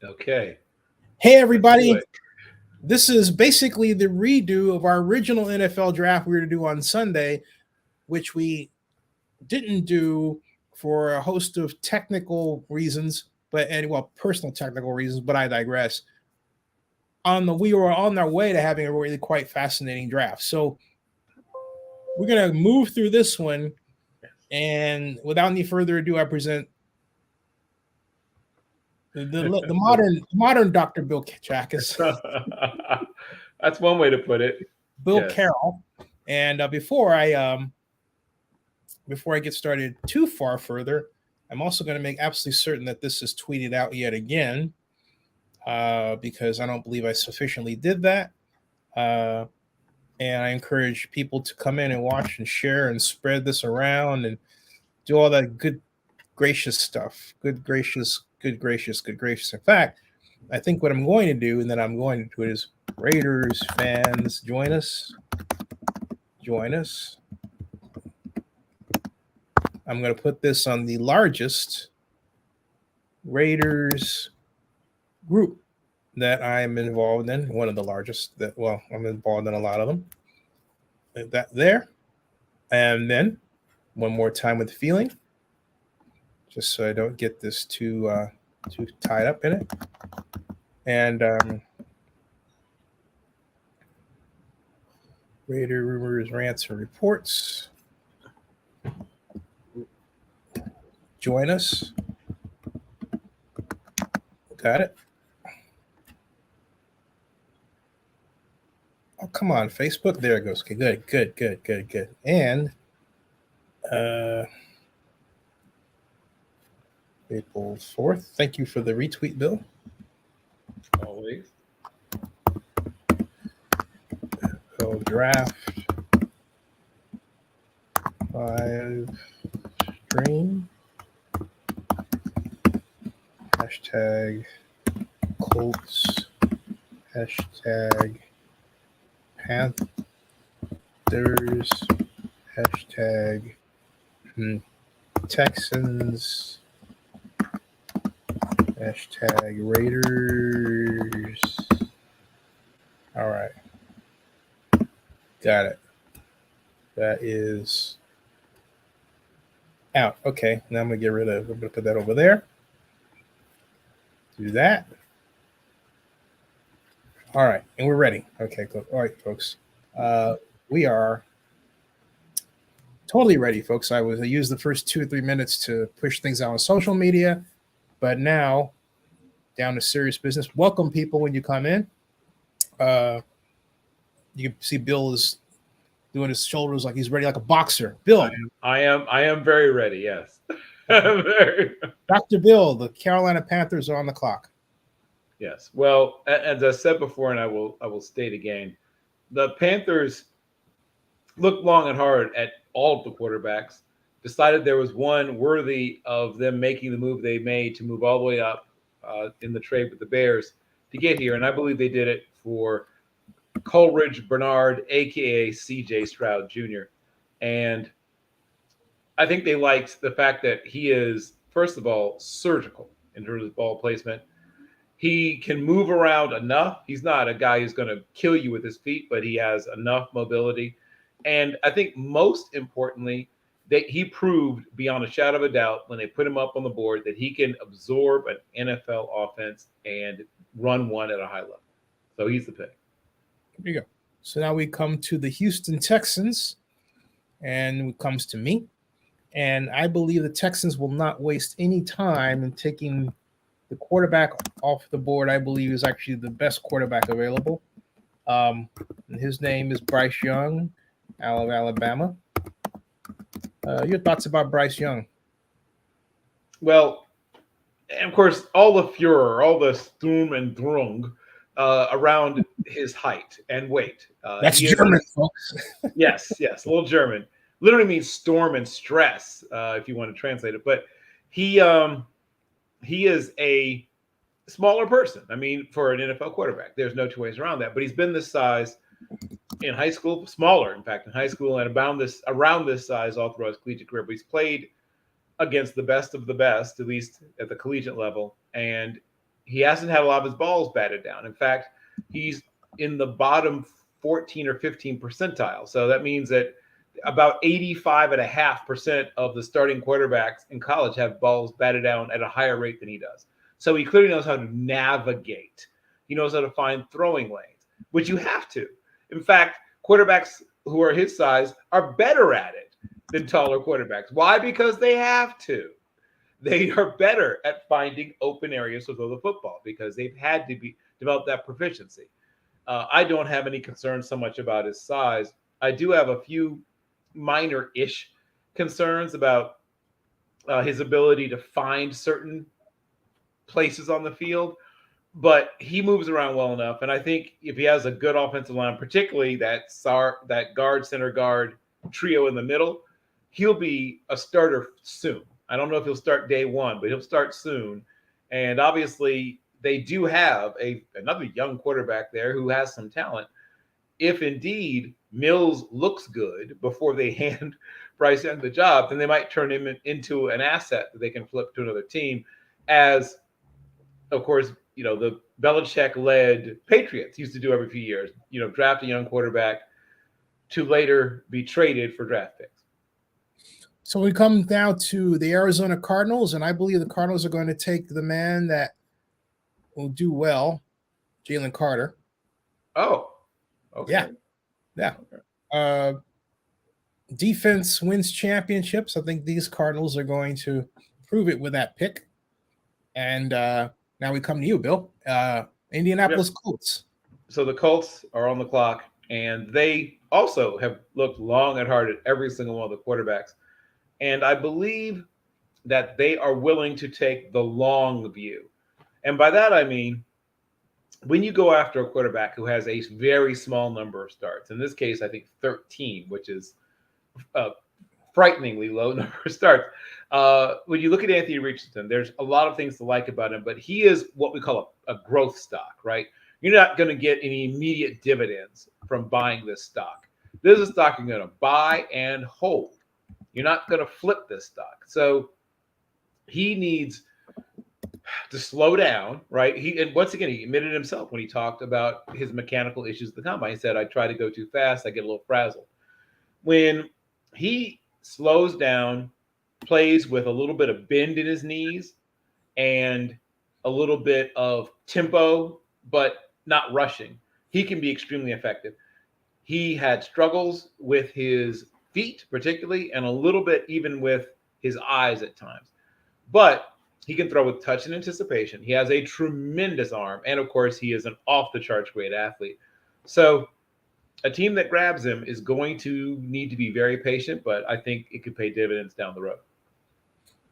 Okay. Hey, Let's do everybody. it. This is basically the redo of our original NFL draft we were to do on Sunday, which we didn't do for a host of technical reasons, personal technical reasons, but I digress. We were on our way to having a really quite fascinating draft. So we're going to move through this one. And without any further ado, I present the modern Dr. Bill Chackus, That's one way to put it. Bill Yes. Carroll. And before I get started too far further, I'm also going to make absolutely certain that this is tweeted out yet again, because I don't believe I sufficiently did that. And I encourage people to come in and watch and share and spread this around and do all that good, gracious stuff. Good, gracious, good, gracious, good, gracious. In fact, I think what I'm going to do, and then I'm going to do it, is Raiders fans, join us. Join us. I'm going to put this on the largest Raiders group that I'm involved in. One of the largest I'm involved in a lot of them. That there. And then one more time with feeling, just so I don't get this too tied up in it. And Raider rumors, rants, and reports. Join us. Got it. Oh, come on, Facebook. There it goes. Okay, good. And April 4th. Thank you for the retweet, Bill. Always. Draft 5 stream. Hashtag Colts. Hashtag Panthers. Hashtag Texans. Hashtag Raiders. All right. Got it. That is out. Okay. Now I'm going to get rid of it. I'm going to put that over there. Do that. All right. And we're ready. Okay, cool. All right, folks. We are totally ready, folks. I used the first 2 or 3 minutes to push things out on social media, but now down to serious business. Welcome, people, when you come in. You can see Bill is doing his shoulders like he's ready, like a boxer. Bill. I am very ready, yes. Dr. Bill, the Carolina Panthers are on the clock. Yes. Well, as I said before, and I will state again, the Panthers looked long and hard at all of the quarterbacks, decided there was one worthy of them making the move they made to move all the way up in the trade with the Bears to get here. And I believe they did it for Coleridge Bernard, a.k.a. C.J. Stroud Jr. And I think they liked the fact that he is, first of all, surgical in terms of ball placement. He can move around enough. He's not a guy who's going to kill you with his feet, but he has enough mobility. And I think most importantly, that he proved beyond a shadow of a doubt when they put him up on the board that he can absorb an NFL offense and run one at a high level. So he's the pick. There you go. So now we come to the Houston Texans, and it comes to me. And I believe the Texans will not waste any time in taking the quarterback off the board. I believe is actually the best quarterback available. And his name is Bryce Young, out of Alabama. Your thoughts about Bryce Young? Well, and of course, all the furor, all the Sturm and Drang around his height and weight. That's German, folks. Yes, a little German. Literally means storm and stress, if you want to translate it. But he is a smaller person. I mean, for an NFL quarterback, there's no two ways around that. But he's been this size in high school, smaller, in fact, in high school, and around this size all throughout his collegiate career. But he's played against the best of the best, at least at the collegiate level. And he hasn't had a lot of his balls batted down. In fact, he's in the bottom 14 or 15 percentile. So that means that about 85.5% of the starting quarterbacks in college have balls batted down at a higher rate than he does. So he clearly knows how to navigate. He knows how to find throwing lanes, which you have to. In fact, quarterbacks who are his size are better at it than taller quarterbacks. Why? Because they have to. They are better at finding open areas to throw the football because they've had to develop that proficiency. I don't have any concerns so much about his size. I do have a few minor-ish concerns about his ability to find certain places on the field, but he moves around well enough. And I think if he has a good offensive line, particularly that guard, center guard trio in the middle, he'll be a starter soon. I don't know if he'll start day one, but he'll start soon. And obviously, they do have another young quarterback there who has some talent. If indeed Mills looks good before they hand Bryce Young the job, then they might turn him into an asset that they can flip to another team. As, of course, the Belichick-led Patriots used to do every few years, draft a young quarterback to later be traded for draft picks. So we come now to the Arizona Cardinals, and I believe the Cardinals are going to take the man that will do well, Jalen Carter. Oh, okay. Yeah. Defense wins championships. I think these Cardinals are going to prove it with that pick. And now we come to you, Bill. Indianapolis Colts. So the Colts are on the clock, and they also have looked long and hard at every single one of the quarterbacks. And I believe that they are willing to take the long view. And by that, I mean, when you go after a quarterback who has a very small number of starts, in this case, I think 13, which is a frighteningly low number of starts. When you look at Anthony Richardson, there's a lot of things to like about him, but he is what we call a growth stock, right? You're not going to get any immediate dividends from buying this stock. This is a stock you're going to buy and hold. You're not going to flip this stock. So he needs to slow down, right? And once again, he admitted himself when he talked about his mechanical issues at the combine. He said, I try to go too fast. I get a little frazzled. When he slows down, plays with a little bit of bend in his knees and a little bit of tempo, but not rushing, he can be extremely effective. He had struggles with his feet, particularly, and a little bit even with his eyes at times. But he can throw with touch and anticipation. He has a tremendous arm. And, of course, he is an off-the-charts great athlete. So a team that grabs him is going to need to be very patient, but I think it could pay dividends down the road.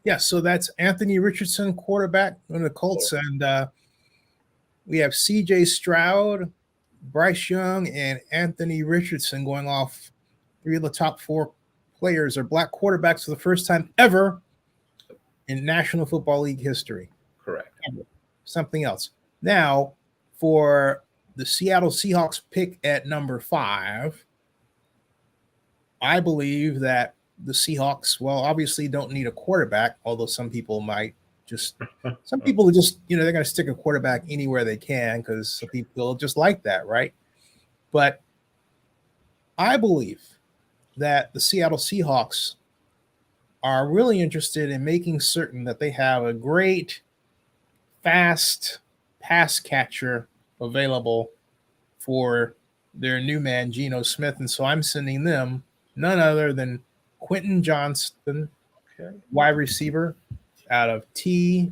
Yeah, so that's Anthony Richardson, quarterback on the Colts. And we have C.J. Stroud, Bryce Young, and Anthony Richardson going off. 3 of the top 4 players are black quarterbacks for the first time ever in National Football League history. Correct. Something else. Now, for the Seattle Seahawks pick at number 5, I believe that the Seahawks, obviously don't need a quarterback, although some people might they're going to stick a quarterback anywhere they can because some people just like that, right? But I believe that the Seattle Seahawks are really interested in making certain that they have a great, fast pass catcher available for their new man, Geno Smith. And so I'm sending them none other than Quentin Johnston, wide receiver out of TCU.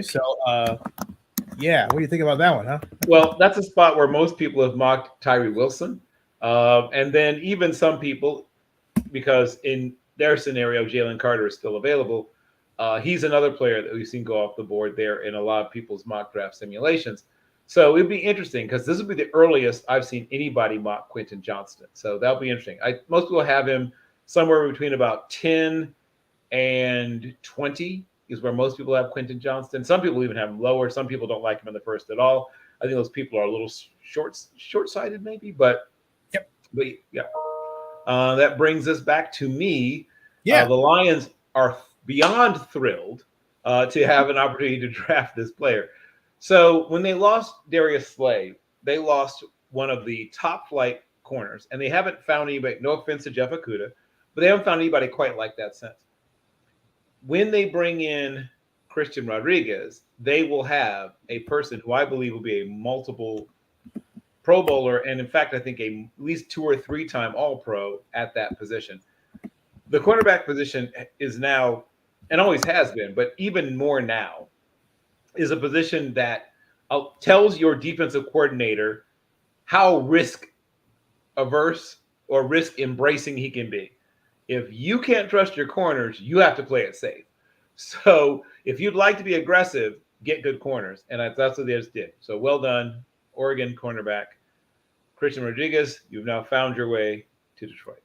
So, what do you think about that one, huh? Well, that's a spot where most people have mocked Tyree Wilson. And then even some people, because in their scenario, Jalen Carter is still available. He's another player that we've seen go off the board there in a lot of people's mock draft simulations. So it'd be interesting because this would be the earliest I've seen anybody mock Quentin Johnston. So that'll be interesting. Most people have him somewhere between about 10 and 20 is where most people have Quentin Johnston. Some people even have him lower. Some people don't like him in the first at all. I think those people are a little short-sighted maybe, but that brings us back to me. Yeah. The Lions are beyond thrilled to have an opportunity to draft this player. So when they lost Darius Slay, they lost one of the top flight corners, and they haven't found anybody. No offense to Jeff Okudah, but they haven't found anybody quite like that since. When they bring in Christian Rodriguez, they will have a person who I believe will be a multiple Pro Bowler, and in fact, I think at least 2 or 3 time All Pro at that position. The cornerback position is now, and always has been, but even more now, is a position that tells your defensive coordinator how risk averse or risk embracing he can be. If you can't trust your corners, you have to play it safe. So if you'd like to be aggressive, get good corners. And that's what they just did. So well done, Oregon cornerback. Christian Rodriguez, you've now found your way to Detroit.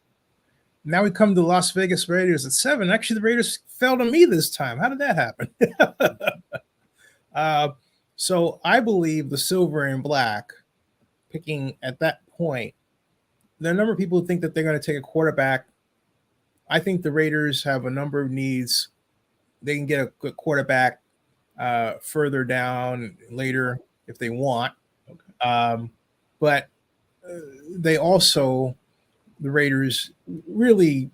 Now we come to Las Vegas Raiders at 7. Actually, the Raiders fell to me this time. How did that happen? So I believe the silver and black picking at that point, there are a number of people who think that they're going to take a quarterback. I think the Raiders have a number of needs. They can get a good quarterback further down later if they want. Okay. But they also, the Raiders really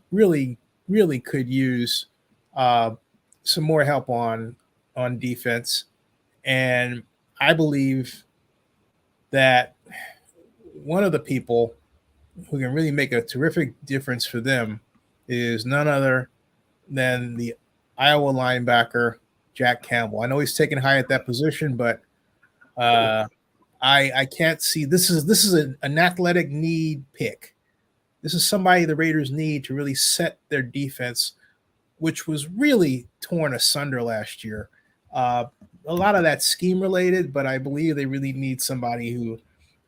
could use some more help on defense. And I believe that one of the people who can really make a terrific difference for them is none other than the Iowa linebacker, Jack Campbell. I know he's taken high at that position, but I can't see this is an athletic need pick. This is somebody the Raiders need to really set their defense, which was really torn asunder last year. A lot of that scheme related, but I believe they really need somebody who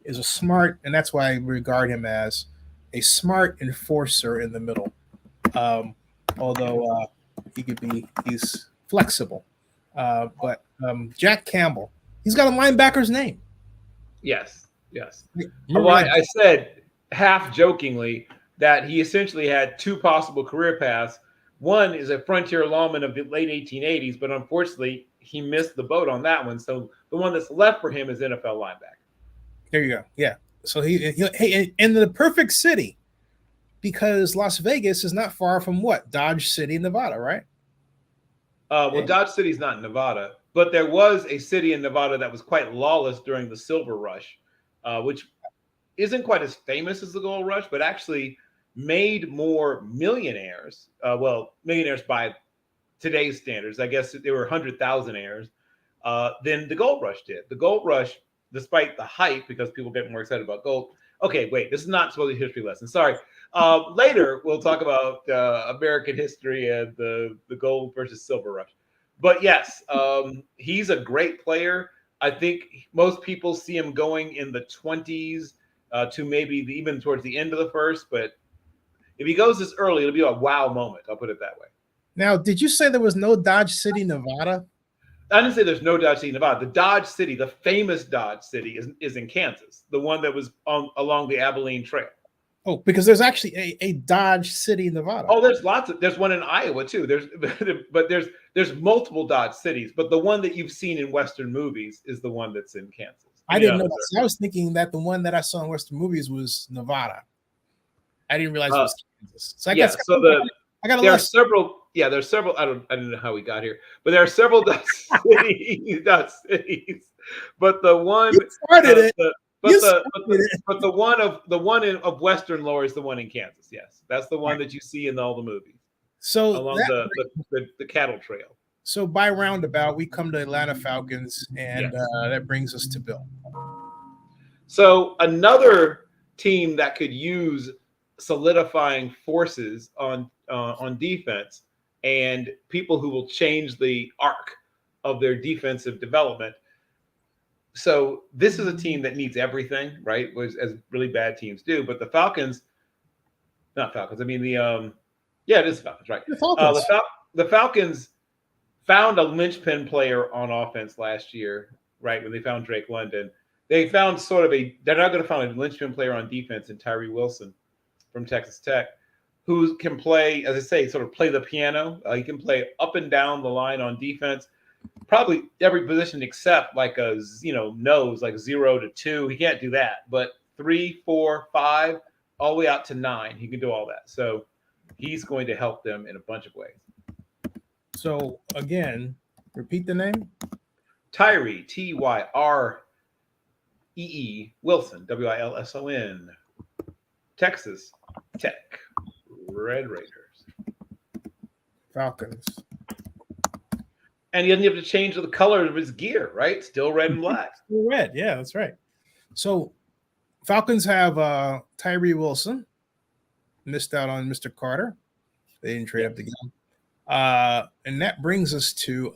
is a smart, and that's why I regard him as a smart enforcer in the middle. Although he's flexible. But Jack Campbell, he's got a linebacker's name. Yes. Well, I said half jokingly that he essentially had 2 possible career paths. One is a frontier lawman of the late 1880s, but unfortunately he missed the boat on that one. So the one that's left for him is NFL linebacker. There you go. Yeah. So he in the perfect city, because Las Vegas is not far from what? Dodge City, Nevada, right? Well, Dodge City's not in Nevada, but there was a city in Nevada that was quite lawless during the Silver Rush, which isn't quite as famous as the Gold Rush, but actually made more millionaires. Millionaires by today's standards. I guess they were 100,000-aires than the Gold Rush did. The Gold Rush, despite the hype, because people get more excited about gold. Okay, wait, this is not supposed to be a history lesson. Sorry. Later, we'll talk about American history and the gold versus silver rush. But yes, he's a great player. I think most people see him going in the 20s to maybe even towards the end of the first. But if he goes this early, it'll be a wow moment. I'll put it that way. Now, did you say there was no Dodge City, Nevada? I didn't say there's no Dodge City, Nevada. The Dodge City, the famous Dodge City, is in Kansas, the one that was along the Abilene Trail. Oh, because there's actually a Dodge City, Nevada. Oh, there's one in Iowa too. There's multiple Dodge cities, but the one that you've seen in Western movies is the one that's in Kansas. I didn't know that. So I was thinking that the one that I saw in Western movies was Nevada. I didn't realize it was Kansas. So I guess there are several. Yeah, there's several. I don't know how we got here, but there are several Dodge cities. But the one started it. But the one of Western lore is the one in Kansas. Yes, that's the one that you see in all the movies. So along the cattle trail. So by roundabout, we come to Atlanta Falcons, and that brings us to Bill. So another team that could use solidifying forces on defense and people who will change the arc of their defensive development. So this is a team that needs everything, right? As really bad teams do. But the Falcons, not Falcons. I mean it is Falcons, right? The Falcons found a linchpin player on offense last year, right? When they found Drake London, they found they're not going to find a linchpin player on defense in Tyree Wilson from Texas Tech. who can play, as I say, sort of play the piano. He can play up and down the line on defense, probably every position except like a nose, like 0 to 2. He can't do that, but 3, 4, 5, all the way out to 9, he can do all that. So he's going to help them in a bunch of ways. So again, repeat the name. Tyree, Tyree Wilson, Wilson, Texas Tech, Red Raiders, Falcons. And he doesn't have to change the color of his gear, right? Still red and black. Still red, yeah, that's right. So Falcons have Tyree Wilson. Missed out on Mr. Carter. They didn't trade up the game. And that brings us to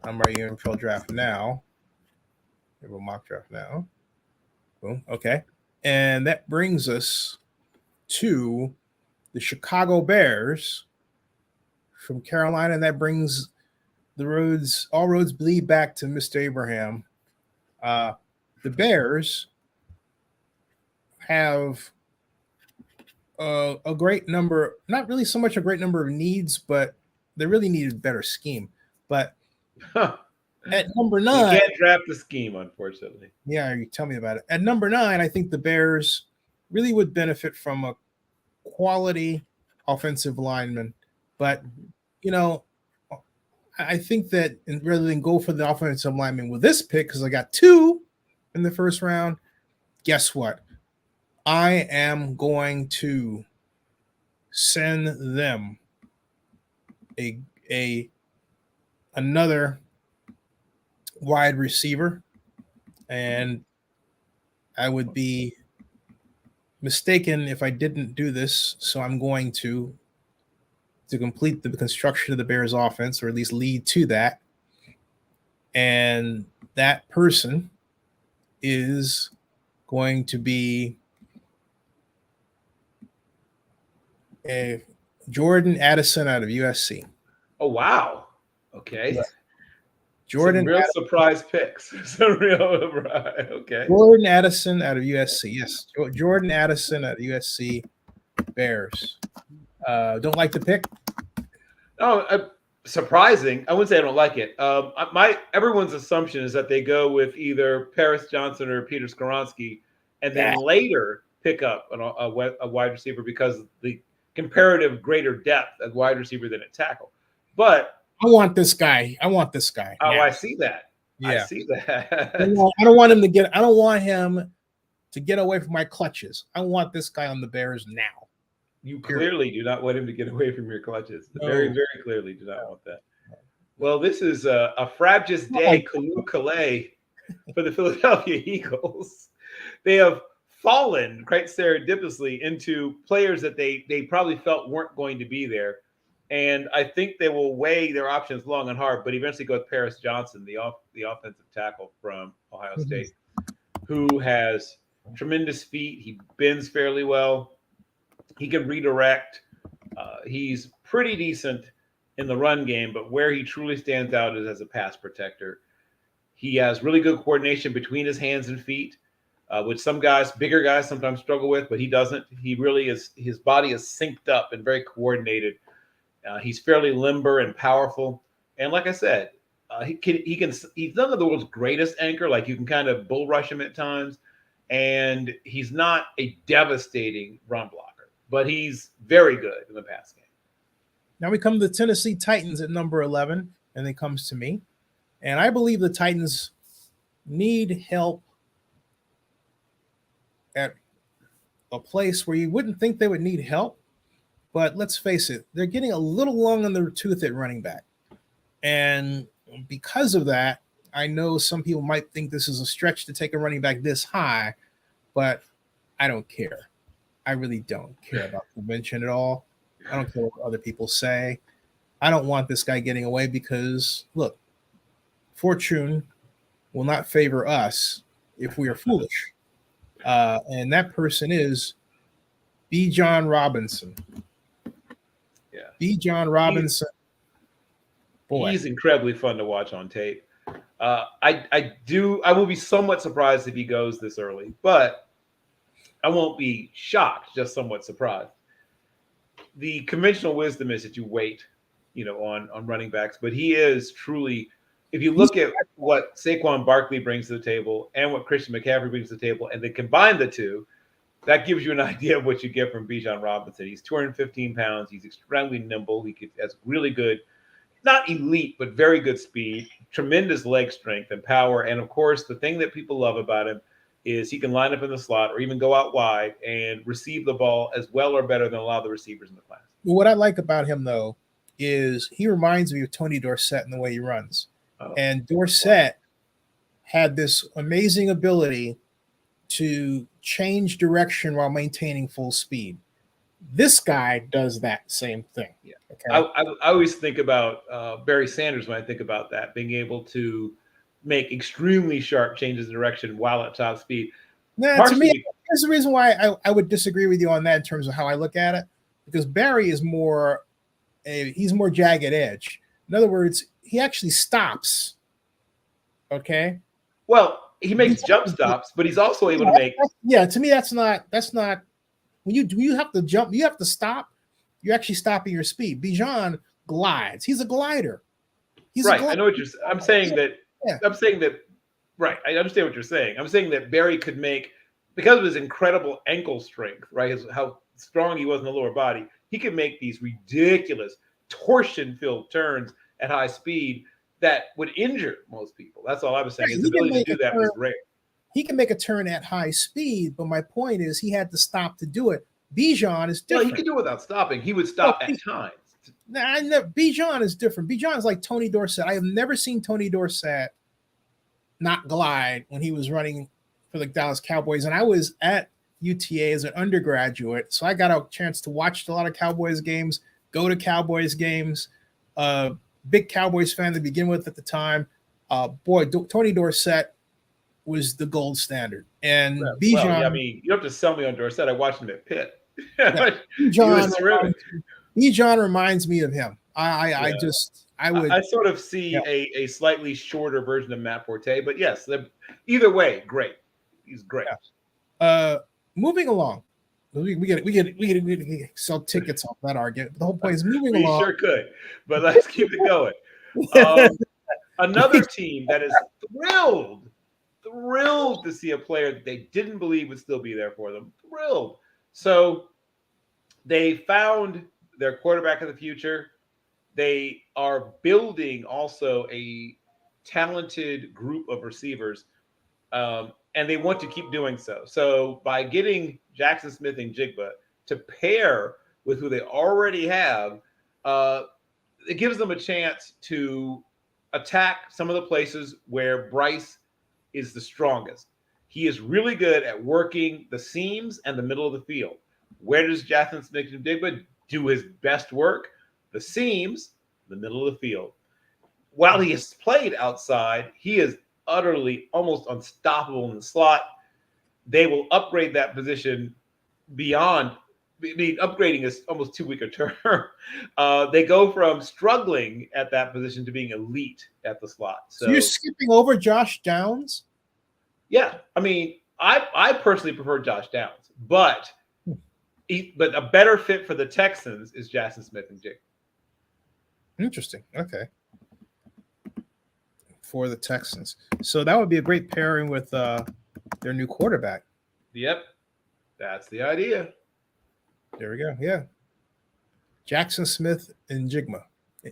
I'm right here in NFL draft now. We have a mock draft now. Boom. Okay. And that brings us to the Chicago Bears from Carolina, and that brings all roads lead back to Mr. Abraham. The Bears have a great number, not really so much a great number of needs, but they really needed a better scheme. But at number 9, you can't draft the scheme, unfortunately. Yeah, you tell me about it. At number 9, I think the Bears really would benefit from a quality offensive lineman. But, I think that rather than go for the offensive lineman with this pick, because I got 2 in the first round, guess what? I am going to send them another wide receiver, and I would be mistaken if I didn't do this. So I'm going to complete the construction of the Bears offense, or at least lead to that. And that person is going to be Jordan Addison out of USC. Oh, wow. Okay. Yeah. Jordan, some real surprise picks. Some real okay. Jordan Addison out of USC. Yes, Jordan Addison out of USC. Bears. Don't like the pick? Oh, surprising. I wouldn't say I don't like it. Everyone's assumption is that they go with either Paris Johnson or Peter Skoronski, and then later pick up a wide receiver because of the comparative greater depth at wide receiver than at tackle. But I want this guy. Oh, I see that. Yeah. I see that. I don't want him to get. I don't want him to get away from my clutches. I want this guy on the Bears now. You clearly do not want him to get away from your clutches. No. Very, very clearly do not want that. Well, this is a frabjous day, Calais, for the Philadelphia Eagles. They have fallen quite serendipitously into players that they probably felt weren't going to be there. And I think they will weigh their options long and hard, but eventually go with Paris Johnson, the offensive tackle from Ohio State, who has tremendous feet. He bends fairly well. He can redirect. He's pretty decent in the run game, but where he truly stands out is as a pass protector. He has really good coordination between his hands and feet, which some guys, bigger guys, sometimes struggle with, but he doesn't. He really is. His body is synced up and very coordinated. He's fairly limber and powerful, and like I said, he's none of the world's greatest anchor. Like, you can kind of bull rush him at times, and he's not a devastating run blocker, but he's very good in the pass game. Now we come to the Tennessee Titans at number 11, and it comes to me, and I believe the Titans need help at a place where you wouldn't think they would need help. But let's face it, they're getting a little long in the tooth at running back. And because of that, I know some people might think this is a stretch to take a running back this high, but I don't care. I really don't care about convention at all. I don't care what other people say. I don't want this guy getting away because, look, fortune will not favor us if we are foolish. And that person is Bijan Robinson. Bijan Robinson. He's incredibly fun to watch on tape. I will be somewhat surprised if he goes this early, but I won't be shocked, just somewhat surprised. the conventional wisdom is that you wait, on running backs, but he is truly. If you look at what Saquon Barkley brings to the table and what Christian McCaffrey brings to the table, and they combine the two, that gives you an idea of what you get from Bijan Robinson. He's 215 pounds. He's extremely nimble. Has really good, not elite, but very good speed, tremendous leg strength and power. And of course, the thing that people love about him is he can line up in the slot or even go out wide and receive the ball as well or better than a lot of the receivers in the class. What I like about him, though, is he reminds me of Tony Dorsett in the way he runs. And Dorsett had this amazing ability to change direction while maintaining full speed. This guy does that same thing. Yeah. Okay? I always think about Barry Sanders when I think about that, being able to make extremely sharp changes in direction while at top speed. To me, here's the reason why I would disagree with you on that in terms of how I look at it, because Barry is he's more jagged edge. In other words, he actually stops. Okay. Well, he makes jump stops, but he's also able to make. Yeah, to me, that's not when you have to jump, you have to stop. You're actually stopping your speed. Bijan glides. He's a glider. Right. I know what you're. I'm saying that. Yeah. I'm saying that. Right. I understand what you're saying. I'm saying that Barry could make, because of his incredible ankle strength, right? How strong he was in the lower body, he could make these ridiculous torsion-filled turns at high speed that would injure most people. That's all I was saying. His ability to do that was rare. He can make a turn at high speed, but my point is he had to stop to do it. Bijan is different. Well, he could do it without stopping. He would stop at times. Bijan is different. Bijan is like Tony Dorsett. I have never seen Tony Dorsett not glide when he was running for the Dallas Cowboys. And I was at UTA as an undergraduate, so I got a chance to watch a lot of Cowboys games, go to Cowboys games. Big Cowboys fan to begin with at the time. Tony Dorsett was the gold standard. And Bijan, well, I mean, you don't have to sell me on Dorsett. I watched him at Pitt. Yeah, Bijan reminds me of him. I sort of see a slightly shorter version of Matt Forte, but yes, either way, great. He's great. Yeah. Moving along, we get sell tickets off that argument. But the whole point is moving along. We sure could, but let's keep it going. Another team that is thrilled to see a player that they didn't believe would still be there for them. Thrilled. So they found their quarterback of the future. They are building also a talented group of receivers, and they want to keep doing so. So by getting Jackson Smith and Jigba to pair with who they already have, it gives them a chance to attack some of the places where Bryce is the strongest. He is really good at working the seams and the middle of the field. Where does Jackson Smith and Jigba do his best work? The seams, the middle of the field. While he has played outside, he is utterly almost unstoppable in the slot. They will upgrade that position beyond. I mean, upgrading is almost too weak a term. They go from struggling at that position to being elite at the slot. So you're skipping over Josh Downs? Yeah. I mean, I personally prefer Josh Downs, but a better fit for the Texans is Jackson Smith and Jigba. Interesting. Okay. For the Texans. So that would be a great pairing with their new quarterback. Yep. That's the idea. There we go. Yeah. Jackson Smith and Jigba.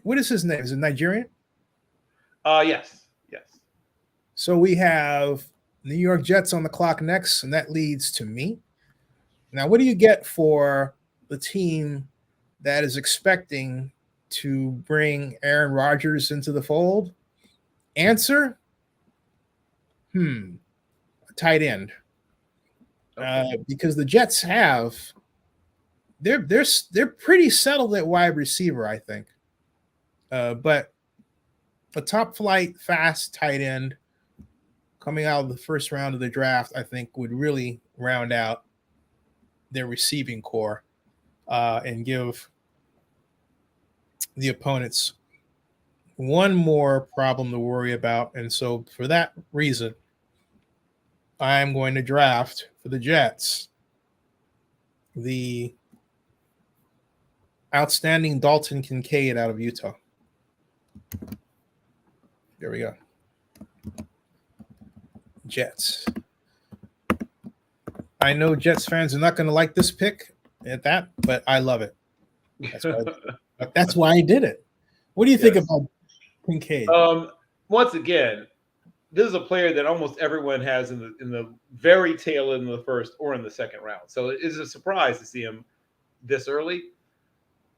What is his name? Is it Nigerian? Yes. Yes. So we have New York Jets on the clock next, and that leads to me. Now, what do you get for the team that is expecting to bring Aaron Rodgers into the fold? Answer? A tight end. Okay. Because the Jets they're pretty settled at wide receiver, I think. But a top flight, fast tight end coming out of the first round of the draft, I think would really round out their receiving core and give the opponents one more problem to worry about. And so for that reason, I'm going to draft for the Jets the outstanding Dalton Kincaid out of Utah. There we go. Jets. I know Jets fans are not going to like this pick at that, but I love it. That's why I did it. What do you think about Kincaid? Once again, this is a player that almost everyone has in the very tail end of the first or in the second round. So it is a surprise to see him this early.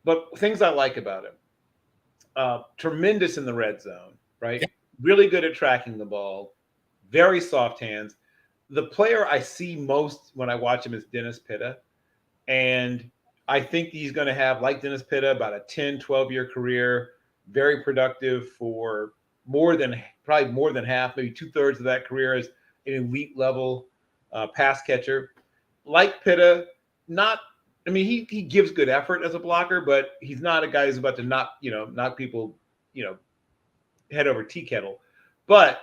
But things I like about him: tremendous in the red zone, right? Yeah. Really good at tracking the ball. Very soft hands. The player I see most when I watch him is Dennis Pitta. And I think he's going to have, like Dennis Pitta, about a 10, 12-year career, very productive for probably more than half, maybe 2/3 of that career as an elite level pass catcher. Like Pitta, he gives good effort as a blocker, but he's not a guy who's about to knock people, head over tea kettle. But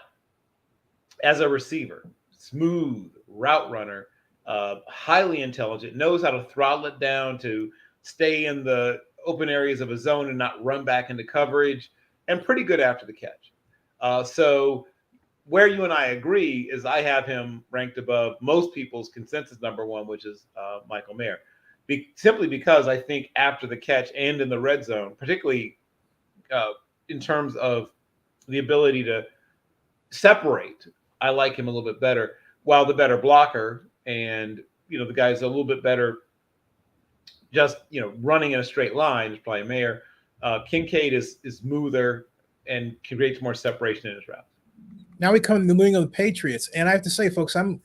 as a receiver, smooth route runner, highly intelligent, knows how to throttle it down to stay in the open areas of a zone and not run back into coverage, and pretty good after the catch. So where you and I agree is I have him ranked above most people's consensus number one, which is Michael Mayer, simply because I think after the catch and in the red zone, particularly in terms of the ability to separate, I like him a little bit better. While the better blocker and, the guy's a little bit better just, running in a straight line is probably Mayer. Kincaid is smoother and creates more separation in his routes. Now we come to the New England Patriots. And I have to say, folks, I'm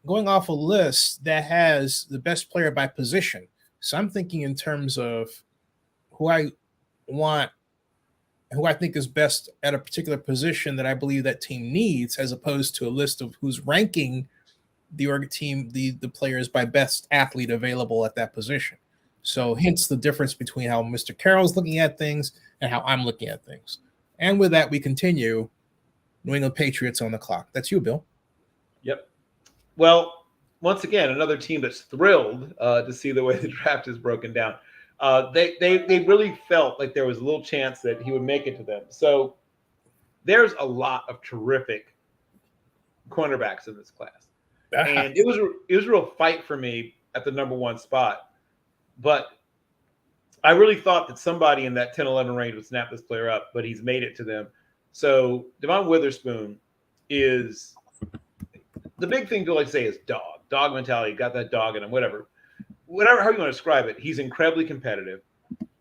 going off a list that has the best player by position. So I'm thinking in terms of who I think is best at a particular position that I believe that team needs, as opposed to a list of who's ranking the players by best athlete available at that position. So hence the difference between how Mr. Carroll's looking at things and how I'm looking at things. And with that, we continue. New England Patriots on the clock. That's you, Bill. Yep. Well, once again, another team that's thrilled to see the way the draft is broken down. They really felt like there was a little chance that he would make it to them. So there's a lot of terrific cornerbacks in this class. And it was a real fight for me at the number one spot. But I really thought that somebody in that 10-11 range would snap this player up, but he's made it to them. So Devon Witherspoon is the big thing to say is dog mentality. Got that dog in him, whatever how you want to describe it. He's incredibly competitive.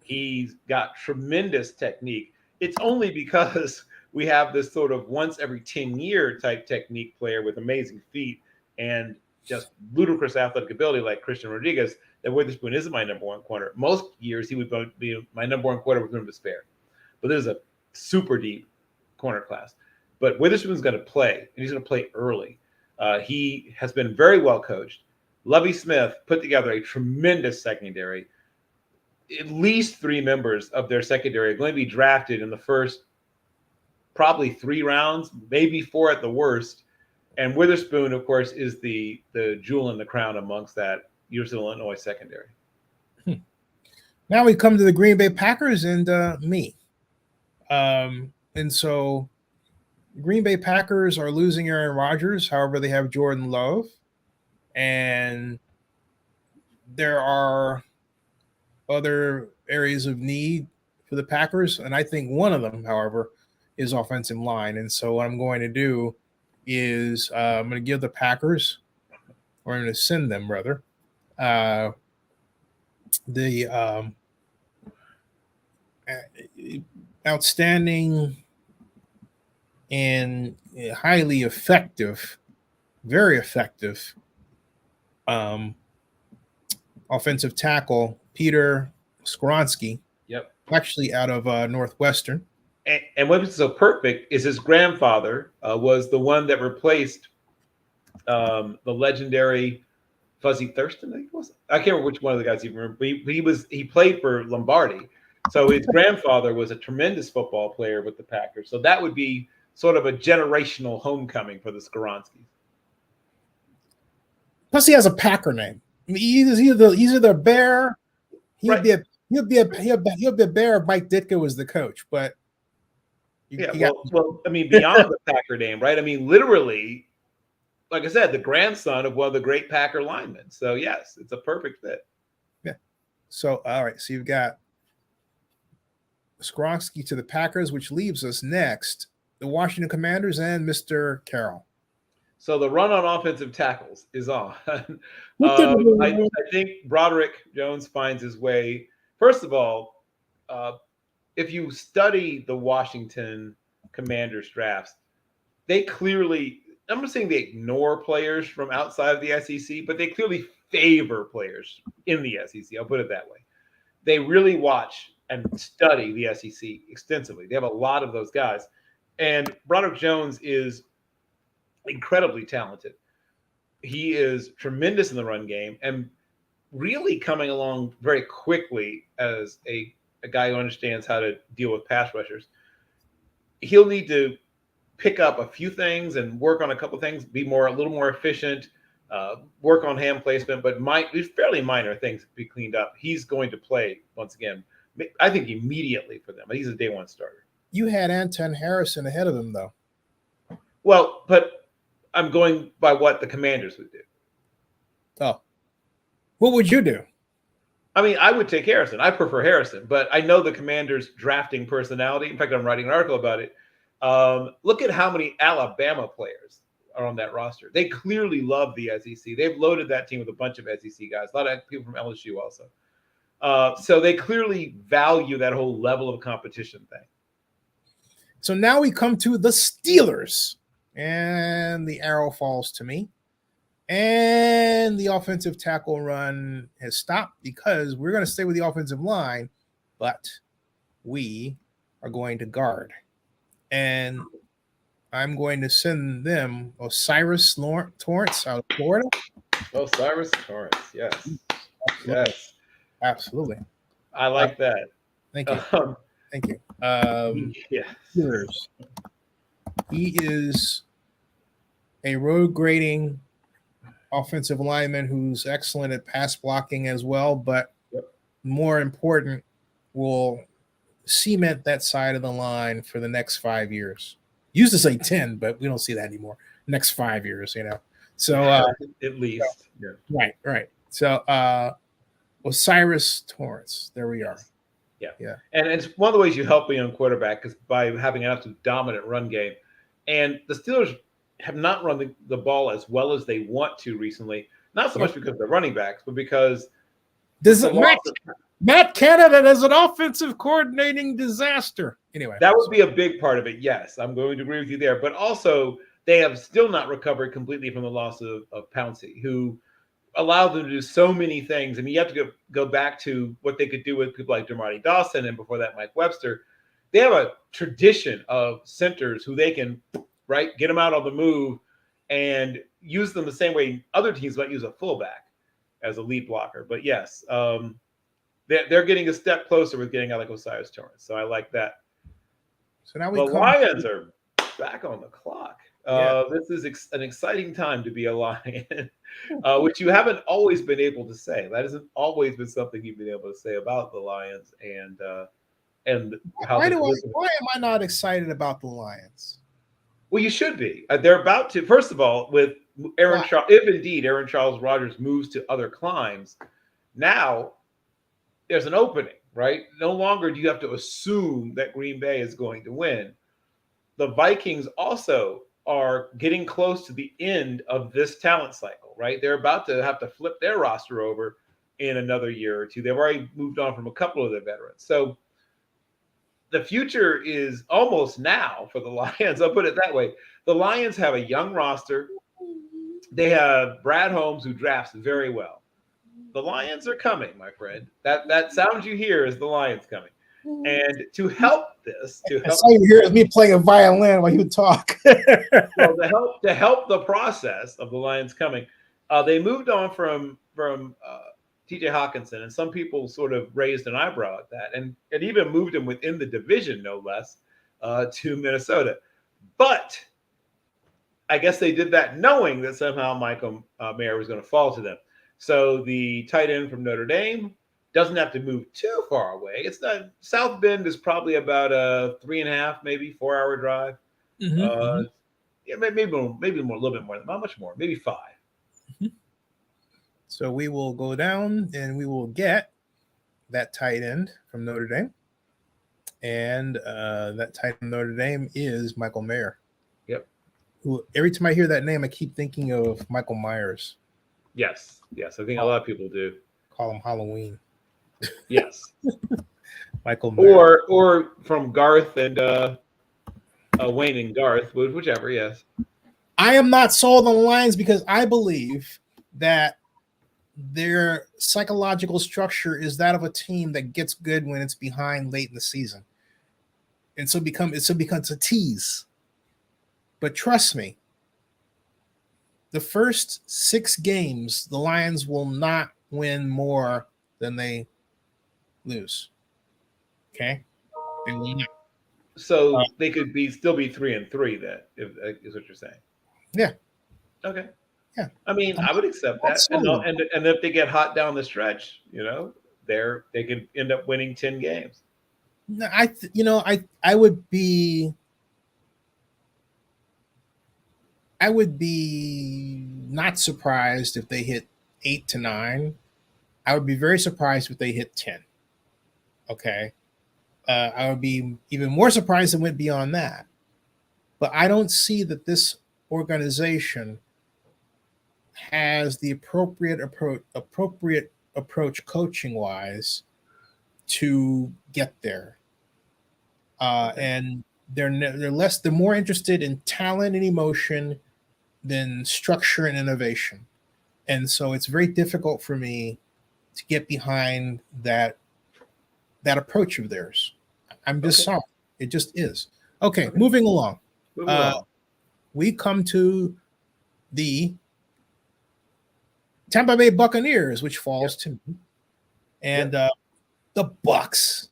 He's got tremendous technique. It's only because we have this sort of once every 10-year type technique player with amazing feet and just ludicrous athletic ability like Christian Rodriguez that Witherspoon isn't my number one corner. Most years he would be my number one corner with room to spare. But there's a super deep corner class. But Witherspoon's going to play, and he's going to play early. He has been very well coached. Lovie Smith put together a tremendous secondary. At least 3 members of their secondary are going to be drafted in the first probably 3 rounds, maybe 4 at the worst. And Witherspoon, of course, is the jewel in the crown amongst that University of Illinois secondary. Now we come to the Green Bay Packers and me. And so Green Bay Packers are losing Aaron Rodgers. However, they have Jordan Love. And there are other areas of need for the Packers. And I think one of them, however, is offensive line. And so what I'm going to do is I'm going to give the Packers, or I'm going to send them, rather, the outstanding and highly effective, very effective offensive tackle, Peter Skoronski. Yep. Actually out of Northwestern. And what was so perfect is his grandfather was the one that replaced the legendary Fuzzy Thurston, I think it was. I can't remember which one of the guys he remember. He played for Lombardi. So his grandfather was a tremendous football player with the Packers. So that would be sort of a generational homecoming for the Skoronskis. Plus, he has a Packer name. I mean, he's either a Bear. He'd right. be a He'll be a bear if Mike Ditka was the coach, but well, I mean, beyond the Packer name, right? I mean, literally, like I said, the grandson of one of the great Packer linemen. So yes, it's a perfect fit. Yeah. So all right, so you've got Skoronski to the Packers, which leaves us next the Washington Commanders and Mr. Carroll. So the run on offensive tackles is on. I think Broderick Jones finds his way. First of all, if you study the Washington Commanders drafts, they clearly, I'm not saying they ignore players from outside of the SEC, but they clearly favor players in the SEC. I'll put it that way. They really watch and study the SEC extensively. They have a lot of those guys. And Broderick Jones is incredibly talented. He is tremendous in the run game and really coming along very quickly as a guy who understands how to deal with pass rushers. He'll need to pick up a few things and work on a couple things, be a little more efficient, work on hand placement, but fairly minor things to be cleaned up. He's going to play once again, I think immediately for them. He's a day one starter. You had Anton Harrison ahead of him, though. Well, but I'm going by what the Commanders would do. Oh. What would you do? I mean, I would take Harrison. I prefer Harrison, but I know the Commanders' drafting personality. In fact, I'm writing an article about it. Look at how many Alabama players are on that roster. They clearly love the SEC. They've loaded that team with a bunch of SEC guys, a lot of people from LSU also. So they clearly value that whole level of competition thing. So now we come to the Steelers, and the arrow falls to me. And the offensive tackle run has stopped because we're going to stay with the offensive line, but we are going to guard. And I'm going to send them O'Cyrus Torrence out of Florida. O'Cyrus Torrence, yes. Yes. Absolutely. I like that. Thank you. Thank you. Yeah. He is a road grading offensive lineman who's excellent at pass blocking as well, but more important, will cement that side of the line for the next 5 years. Used to say 10, but we don't see that anymore. Next 5 years, So at least. Yeah. Right. So O'Cyrus Torrence. There we are. Yeah. And it's one of the ways you help a young quarterback is by having an absolute dominant run game. And the Steelers have not run the ball as well as they want to recently. Not so much because of the running backs, but because Matt Canada is an offensive coordinating disaster. Anyway, that would be a big part of it. Yes, I'm going to agree with you there. But also, they have still not recovered completely from the loss of Pouncey, who allowed them to do so many things. I mean, you have to go back to what they could do with people like Dermontti Dawson and before that, Mike Webster. They have a tradition of centers who they can get them out on the move and use them the same way other teams might use a fullback as a lead blocker. But yes, they're getting a step closer with getting out like O'Cyrus Torrence. So I like that. So now the Lions are back on the clock. This is an exciting time to be a Lion, which you haven't always been able to say. That hasn't always been something you've been able to say about the Lions. And how why am I not excited about the Lions? Well, you should be. They're about to, first of all, with Aaron Charles, if indeed Aaron Charles Rodgers moves to other climes, now there's an opening, right? No longer do you have to assume that Green Bay is going to win. The Vikings also are getting close to the end of this talent cycle, right? They're about to have to flip their roster over in another year or two. They've already moved on from a couple of their veterans. So the future is almost now for the Lions. I'll put it that way. The Lions have a young roster. They have Brad Holmes, who drafts very well. The Lions are coming, my friend. That sound you hear is the Lions coming. And to help this, all you hear is me playing a violin while you talk. Well, to help the process of the Lions coming, they moved on from TJ Hawkinson, and some people sort of raised an eyebrow at that, and it even moved him within the division, no less, to Minnesota. But I guess they did that knowing that somehow Michael Mayer was going to fall to them. So the tight end from Notre Dame, doesn't have to move too far away. It's not. South Bend is probably about a 3.5, maybe 4 hour drive. Mm-hmm. Yeah, maybe more, a little bit more. Not much more. Maybe 5. Mm-hmm. So we will go down and we will get that tight end from Notre Dame. And that tight end from Notre Dame is Michael Mayer. Yep. Who, every time I hear that name, I keep thinking of Michael Myers. Yes. I think a lot of people do. Call him Halloween. Yes. Michael Mayer. Or from Garth and Wayne and Garth, whichever. Yes. I am not sold on the Lions because I believe that their psychological structure is that of a team that gets good when it's behind late in the season, and so becomes a tease. But trust me, the first 6 games, the Lions will not win more than they lose. Okay, they will not. So they could still be 3-3 then, if is what you're saying. Yeah. Okay. Yeah. I mean, I would accept that. And if they get hot down the stretch, they could end up winning 10 games. No, I would be not surprised if they hit 8 to 9. I would be very surprised if they hit 10. Okay. I would be even more surprised if it went beyond that. But I don't see that this organization has the appropriate approach coaching wise to get there. And they're more interested in talent and emotion than structure and innovation. And so it's very difficult for me to get behind that approach of theirs. I'm just sorry. It just is. Okay. Moving along. We come to the Tampa Bay Buccaneers, which falls to me. And the Bucks.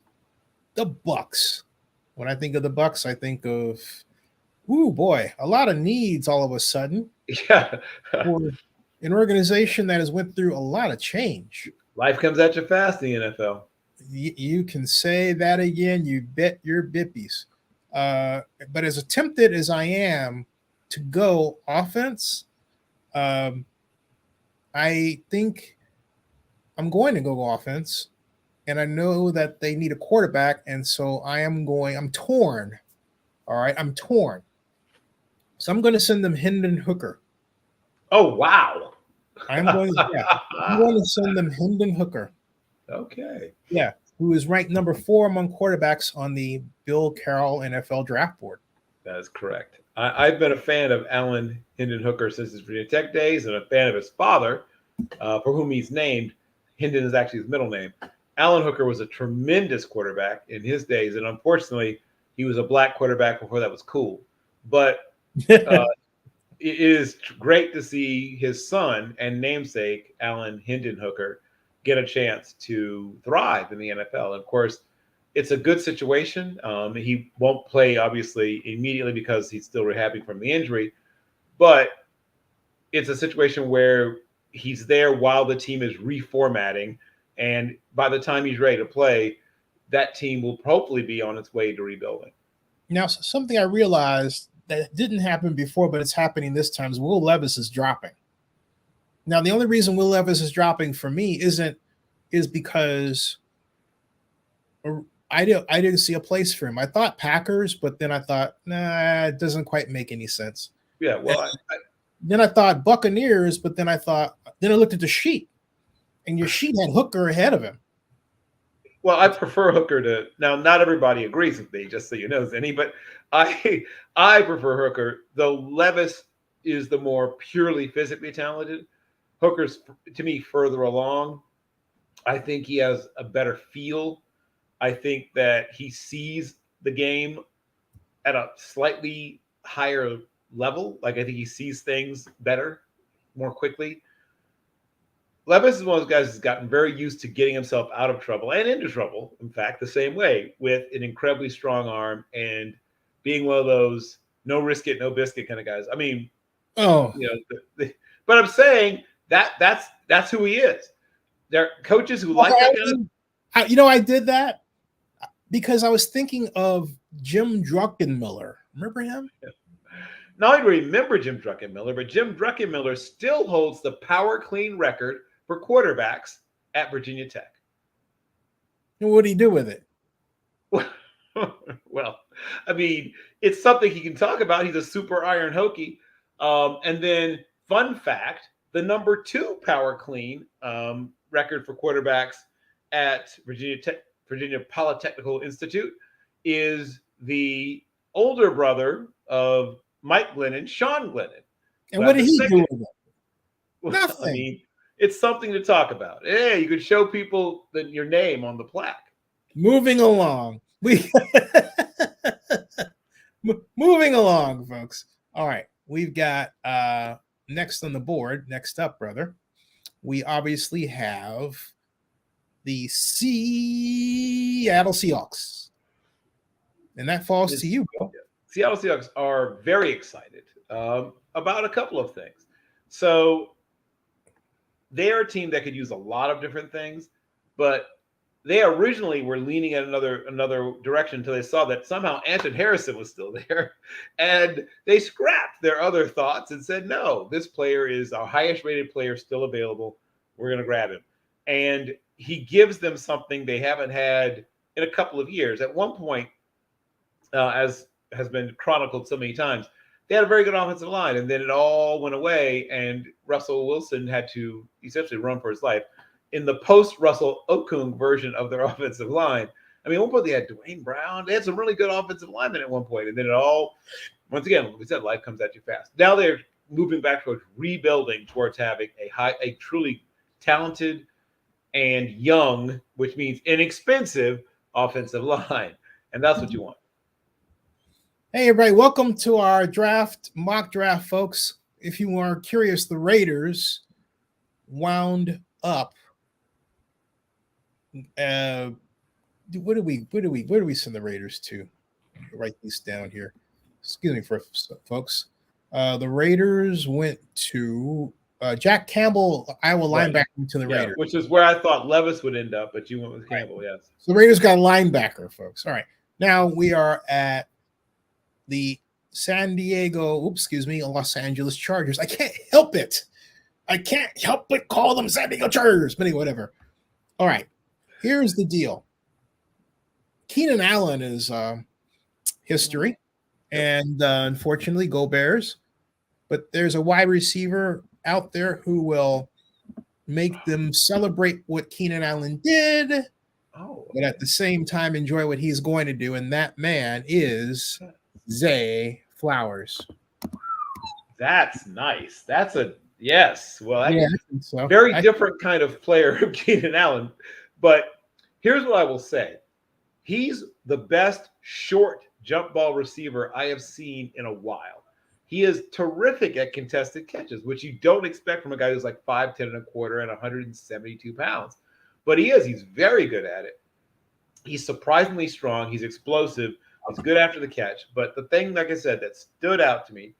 When I think of the Bucks, I think of, ooh boy, a lot of needs all of a sudden. Yeah. For an organization that has went through a lot of change. Life comes at you fast in the NFL. You can say that again. You bet your bippies. But as tempted as I am to go offense, I think I'm going to go offense. And I know that they need a quarterback. And so I'm torn. All right. I'm torn. So I'm going to send them Hendon Hooker. Oh, wow. I'm going to send them Hendon Hooker. Okay. Yeah. Who is ranked number 4 among quarterbacks on the Bill Carroll NFL draft board. That is correct. I've been a fan of Alan Hendon Hooker since his Virginia Tech days, and a fan of his father, for whom he's named. Hendon is actually his middle name. Alan Hooker was a tremendous quarterback in his days, and unfortunately, he was a black quarterback before that was cool. But it is great to see his son and namesake, Alan Hendon Hooker, get a chance to thrive in the NFL. And of course, it's a good situation. He won't play, obviously, immediately because he's still rehabbing from the injury. But it's a situation where he's there while the team is reformatting. And by the time he's ready to play, that team will hopefully be on its way to rebuilding. Now, something I realized that didn't happen before, but it's happening this time, is Will Levis is dropping. Now, the only reason Will Levis is dropping for me is because I didn't see a place for him. I thought Packers, but then I thought, nah, it doesn't quite make any sense. Yeah, well, then I thought Buccaneers, but then I looked at the sheet, and your sheet had Hooker ahead of him. Well, I prefer Hooker to – now, not everybody agrees with me, just so you know, Zennie, but I prefer Hooker, though Levis is the more purely physically talented. Hooker's, to me, further along. I think he has a better feel. I think that he sees the game at a slightly higher level. Like, I think he sees things better, more quickly. Levis is one of those guys who's gotten very used to getting himself out of trouble and into trouble, in fact, the same way, with an incredibly strong arm and being one of those no risk it, no biscuit kind of guys. I mean, but I'm saying that's who he is. There are coaches who like that kind of. I did that because I was thinking of Jim Druckenmiller. Remember him? Not only remember Jim Druckenmiller, but Jim Druckenmiller still holds the power clean record for quarterbacks at Virginia Tech. And what did he do with it? Well, I mean, it's something he can talk about. He's a super iron hokey. And then, fun fact, the number 2 power clean record for quarterbacks at Virginia Polytechnical Institute is the older brother of Mike Glennon, Sean Glennon. And what did he do with it? Well, Nothing. I mean, it's something to talk about. Hey, you could show people your name on the plaque. Moving along. Moving along, folks. All right. We've got next on the board, next up, brother. We obviously have the Seattle Seahawks. And that falls to you, Bill. Seattle Seahawks are very excited about a couple of things. So they are a team that could use a lot of different things, but they originally were leaning at another direction until they saw that somehow Anton Harrison was still there, and they scrapped their other thoughts and said, no, this player is our highest rated player still available. We're going to grab him. And he gives them something they haven't had in a couple of years. At one point, as has been chronicled so many times, they had a very good offensive line, and then it all went away, and Russell Wilson had to essentially run for his life. In the post-Russell Okung version of their offensive line, I mean, at one point they had Dwayne Brown. They had some really good offensive linemen at one point, and then it all, once again, like we said, life comes at you fast. Now they're moving back towards rebuilding, towards having a truly talented and young, which means inexpensive, offensive line, and that's what you want. Hey, everybody, welcome to our mock draft, folks. If you are curious, the Raiders wound up. Where do we send the Raiders to? Write these down here. Excuse me, folks. The Raiders went to Jack Campbell, Iowa linebacker, to the Raiders, which is where I thought Levis would end up, but you went with Campbell. Yes. So the Raiders got a linebacker, folks. All right, now we are at the Los Angeles Chargers. I can't help it. Call them San Diego Chargers. But anyway, whatever. All right. Here's the deal. Keenan Allen is history. And unfortunately, go Bears. But there's a wide receiver out there who will make them celebrate what Keenan Allen did. But at the same time, enjoy what he's going to do. And that man is Zay Flowers. That's nice. That's a yes. Well, I think so. Very different kind of player of Keenan Allen. But here's what I will say. He's the best short jump ball receiver I have seen in a while. He is terrific at contested catches, which you don't expect from a guy who's like 5'10" and a quarter and 172 pounds. But he is. He's very good at it. He's surprisingly strong. He's explosive. He's good after the catch. But the thing, like I said, that stood out to me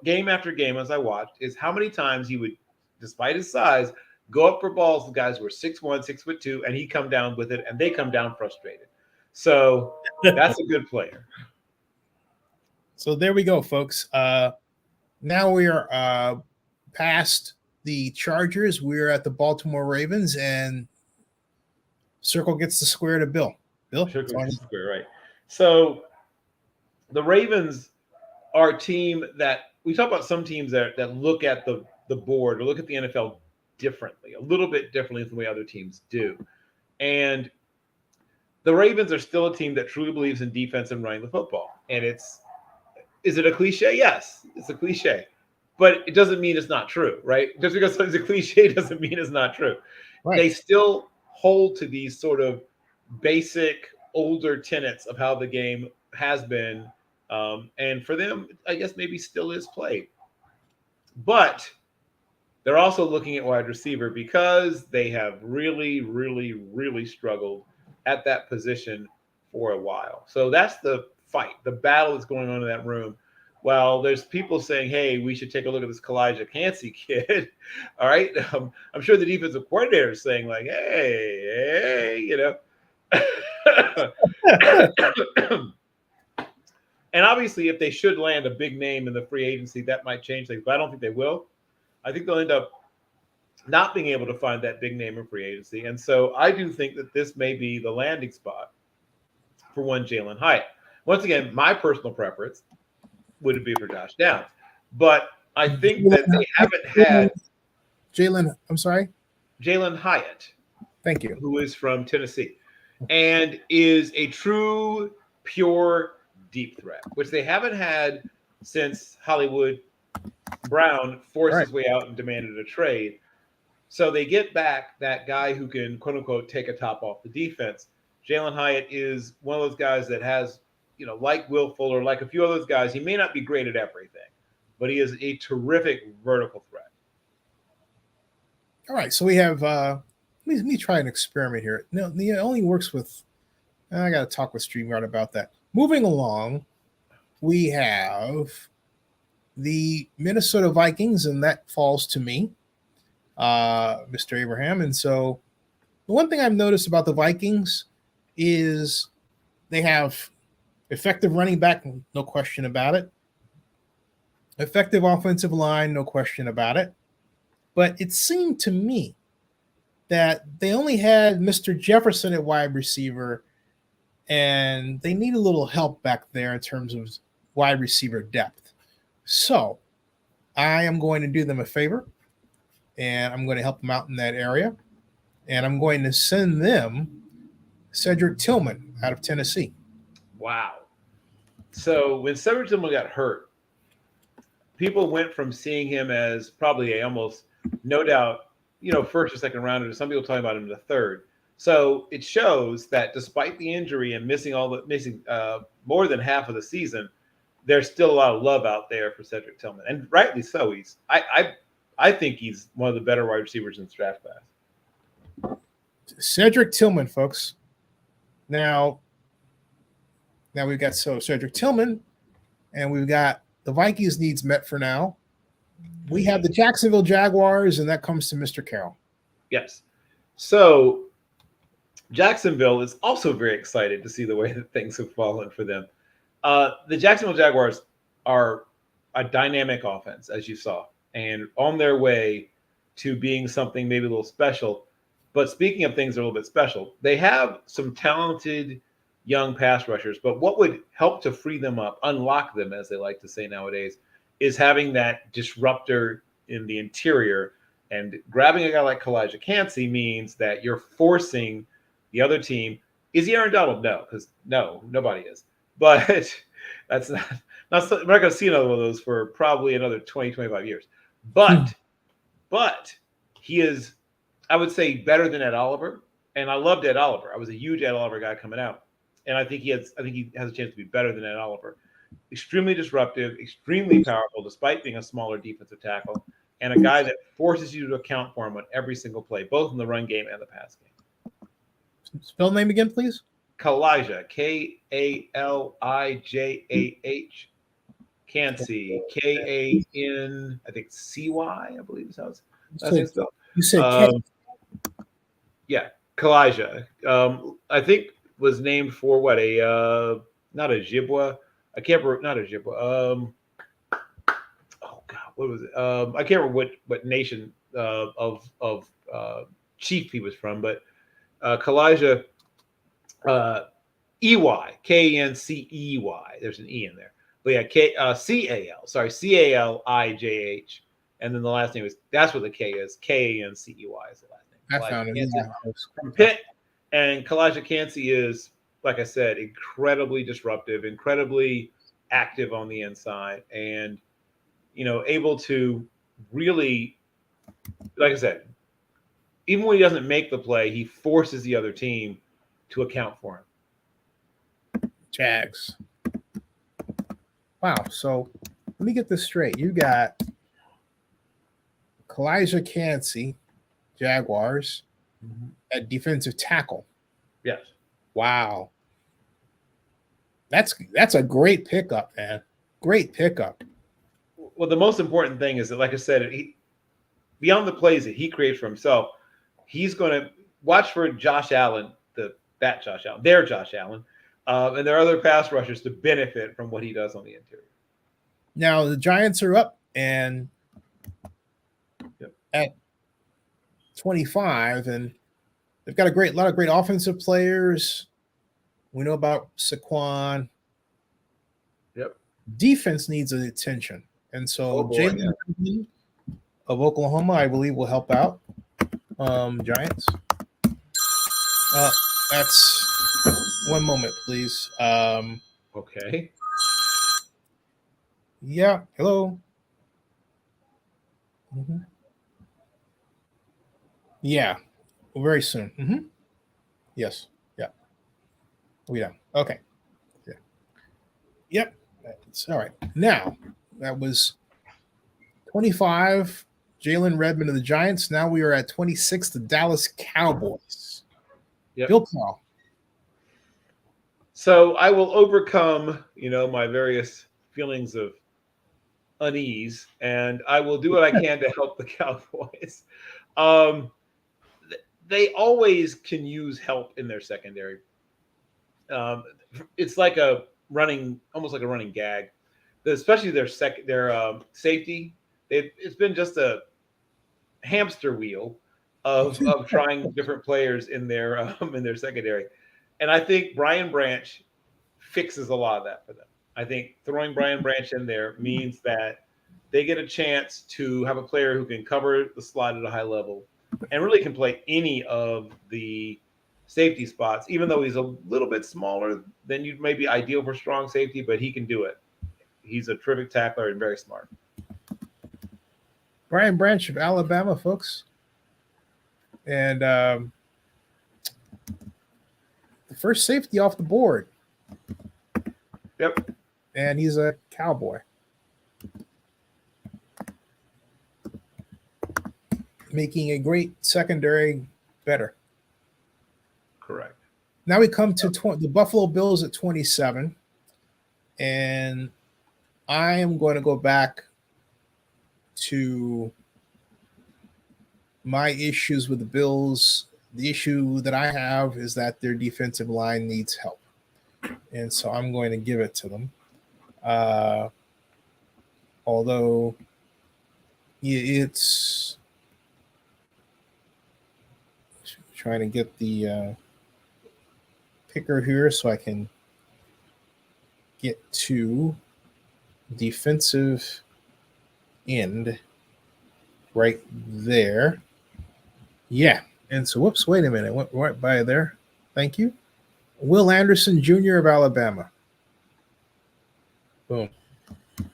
game after game as I watched is how many times he would, despite his size, go up for balls with guys who are 6'1", 6'2", and he come down with it, and they come down frustrated. So that's a good player. So there we go, folks. Now we are past the Chargers. We're at the Baltimore Ravens, and circle gets the square to Bill. Bill? Circle gets the square, right. So the Ravens are a team that we talk about some teams that look at the board or look at the NFL differently, a little bit differently than the way other teams do. And the Ravens are still a team that truly believes in defense and running the football. And is it a cliche? Yes, it's a cliche. But it doesn't mean it's not true, right? Just because it's a cliche doesn't mean it's not true. Right. They still hold to these sort of basic older tenets of how the game has been. And for them, I guess maybe still is played. But they're also looking at wide receiver because they have really, really, really struggled at that position for a while. So that's the fight, the battle that's going on in that room. Well, there's people saying, "Hey, we should take a look at this Kalijah Cansey kid." All right, I'm sure the defensive coordinator is saying, like, "Hey, you know." And obviously, if they should land a big name in the free agency, that might change things. But I don't think they will. I think they'll end up not being able to find that big name in free agency. And so I do think that this may be the landing spot for one Jalen Hyatt. Once again, my personal preference would be for Josh Downs. But I think that they haven't had Jalen, I'm sorry? Jalen Hyatt. Thank you. Who is from Tennessee and is a true, pure, deep threat, which they haven't had since Hollywood Brown forced his way out and demanded a trade. So they get back that guy who can, quote unquote, take a top off the defense. Jalen Hyatt is one of those guys that has, you know, like Will Fuller, like a few of those guys, he may not be great at everything, but he is a terrific vertical threat. All right. So we have, let me try an experiment here. No, it only works with, I got to talk with StreamYard about that. Moving along, we have the Minnesota Vikings, and that falls to me, Mr. Abraham. And so the one thing I've noticed about the Vikings is they have effective running back, no question about it. Effective offensive line, no question about it. But it seemed to me that they only had Mr. Jefferson at wide receiver, and they need a little help back there in terms of wide receiver depth. So I am going to do them a favor, and I'm going to help them out in that area, and I'm going to send them Cedric Tillman out of Tennessee. Wow. So when Cedric Tillman got hurt, people went from seeing him as probably a almost, no doubt, you know, first or second rounder to some people talking about him in the third. So it shows that despite the injury and missing more than half of the season, there's still a lot of love out there for Cedric Tillman, and rightly so. I think he's one of the better wide receivers in this draft class. Cedric Tillman, folks. Now we've got Cedric Tillman, and we've got the Vikings needs met for now. We have the Jacksonville Jaguars, and that comes to Mr. Carroll. Yes. So Jacksonville is also very excited to see the way that things have fallen for them. The Jacksonville Jaguars are a dynamic offense, as you saw, and on their way to being something maybe a little special. But speaking of things that are a little bit special, they have some talented young pass rushers. But what would help to free them up, unlock them, as they like to say nowadays, is having that disruptor in the interior. And grabbing a guy like Kalijah Cansey means that you're forcing the other team. Is he Aaron Donald? No, because nobody is. But that's not we're not going to see another one of those for probably another 20, 25 years. But he is, I would say, better than Ed Oliver. And I loved Ed Oliver. I was a huge Ed Oliver guy coming out. And I think he has a chance to be better than Ed Oliver. Extremely disruptive, extremely powerful, despite being a smaller defensive tackle, and a guy that forces you to account for him on every single play, both in the run game and the pass game. Spell name again, please. Kalijah, Kalijah, Cansey, Kan, I think Cy, I believe is how it's spelled. You said yeah, Kalijah. I think was named for what not a Ojibwa. I can't remember, not Ojibwa. Oh God, what was it? I can't remember what nation of chief he was from, but Kalijah, EY, Kancey. There's an E in there, but yeah, Cal. Sorry, Calijah, and then the last name is, that's what the K is. Kancey is the last name. I found it from Pitt, and Kalijah Cansey is, like I said, incredibly disruptive, incredibly active on the inside, and able to really, like I said, even when he doesn't make the play, he forces the other team to account for him. Jags. Wow. So let me get this straight. You got Kalijah Cansey, Jaguars, at defensive tackle. Yes. Wow. That's a great pickup, man. Great pickup. Well, the most important thing is that, like I said, beyond the plays that he creates for himself, he's going to watch for Josh Allen, their Josh Allen, and their other pass rushers to benefit from what he does on the interior. Now the Giants are up and at 25, and they've got a lot of great offensive players. We know about Saquon. Yep. Defense needs attention, and so Jalen of Oklahoma, I believe, will help out Giants. That's one moment, please. Okay. Yeah. Hello. Mm-hmm. Yeah. Very soon. Mm-hmm. Yes. Yeah. We know. Okay. Yeah. Yep. That's all right. Now, that was 25, Jalen Redmond of the Giants. Now we are at 26, the Dallas Cowboys. Yep. Bill Carroll. So I will overcome, my various feelings of unease, and I will do what I can to help the Cowboys. They always can use help in their secondary. It's like almost like a running gag. Especially their safety. It's been just a hamster wheel of trying different players in their secondary, and I think Brian Branch fixes a lot of that for them. I think throwing Brian Branch in there means that they get a chance to have a player who can cover the slot at a high level and really can play any of the safety spots, even though he's a little bit smaller than you'd maybe ideal for strong safety, but he can do it. He's a terrific tackler and very smart. Brian Branch of Alabama, folks. And the first safety off the board. Yep. And he's a Cowboy. Making a great secondary better. Correct. Now we come to the Buffalo Bills at 27. And I am going to go back to my issues with the Bills. The issue that I have is that their defensive line needs help. And so I'm going to give it to them. Although it's trying to get the picker here so I can get to defensive end right there. Yeah. And so, whoops, wait a minute. Went right by there. Thank you. Will Anderson Jr. of Alabama. Boom.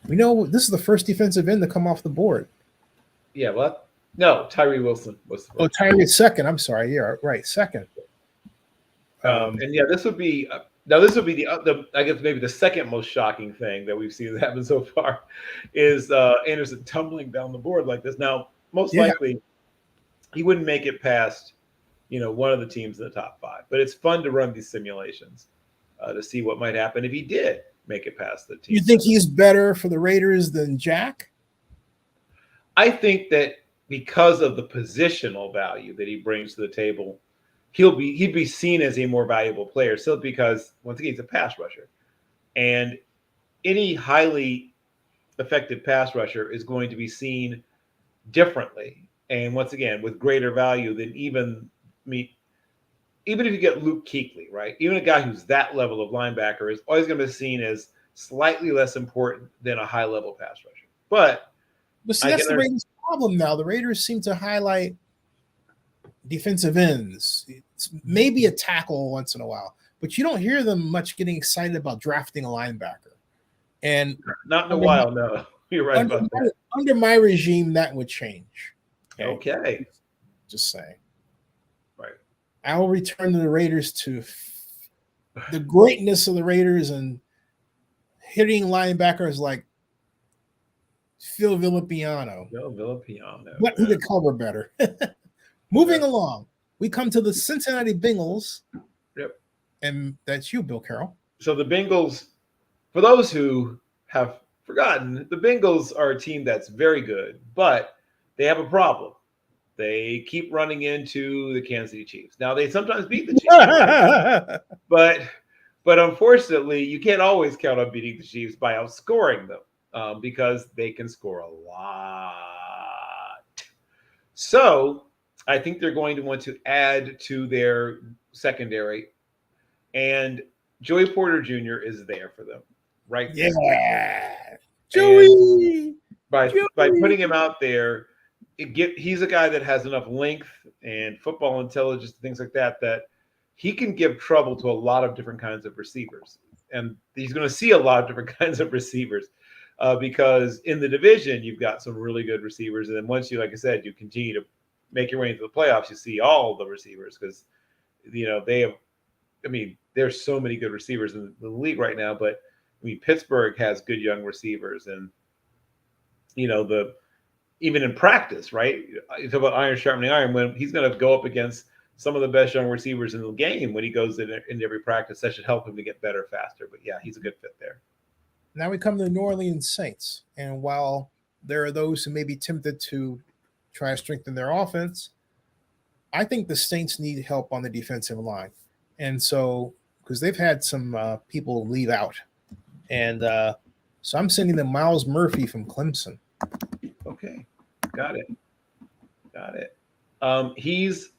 We know this is the first defensive end to come off the board. Yeah, what? No, Tyree Wilson was the first. Oh, Tyree second. I'm sorry. Yeah, right. Second. And yeah, this would be the I guess maybe the second most shocking thing that we've seen happen so far is Anderson tumbling down the board like this. Now, most likely he wouldn't make it past, one of the teams in the top 5. But it's fun to run these simulations to see what might happen if he did make it past the team. You think he's better for the Raiders than Jack? I think that because of the positional value that he brings to the table, he'd be seen as a more valuable player simply because, once again, he's a pass rusher. And any highly effective pass rusher is going to be seen differently. And once again, with greater value than even if you get Luke Kuechly, right? Even a guy who's that level of linebacker is always going to be seen as slightly less important than a high-level pass rusher. But see, that's the Raiders' problem now. The Raiders seem to highlight defensive ends. It's maybe a tackle once in a while, but you don't hear them much getting excited about drafting a linebacker. And not in a while, no. You're right about that. Under my regime, that would change. Okay. Just saying. Right. I will return to the Raiders to the greatness of the Raiders and hitting linebackers like Phil Villapiano. What who could cover better? Moving along, we come to the Cincinnati Bengals. Yep. And that's you, Bill Carroll. So the Bengals, for those who have forgotten, the Bengals are a team that's very good, but they have a problem. They keep running into the Kansas City Chiefs. Now, they sometimes beat the Chiefs, but unfortunately, you can't always count on beating the Chiefs by outscoring them because they can score a lot. So I think they're going to want to add to their secondary, and Joey Porter Jr. is there for them, right? Yeah, Joey. By putting him out there, he's a guy that has enough length and football intelligence, things like that, that he can give trouble to a lot of different kinds of receivers, and he's going to see a lot of different kinds of receivers. Because in the division, you've got some really good receivers. And then once you, like I said, you continue to make your way into the playoffs, you see all the receivers because, there's so many good receivers in the league right now. But, Pittsburgh has good young receivers. And, even in practice, right? You talk about iron sharpening iron. When he's going to go up against some of the best young receivers in the game when he goes into every practice, that should help him to get better faster. But, yeah, he's a good fit there. Now we come to the New Orleans Saints. And while there are those who may be tempted to try to strengthen their offense, I think the Saints need help on the defensive line. And so, because they've had some people leave out. And so I'm sending them Miles Murphy from Clemson. Okay. Got it. He's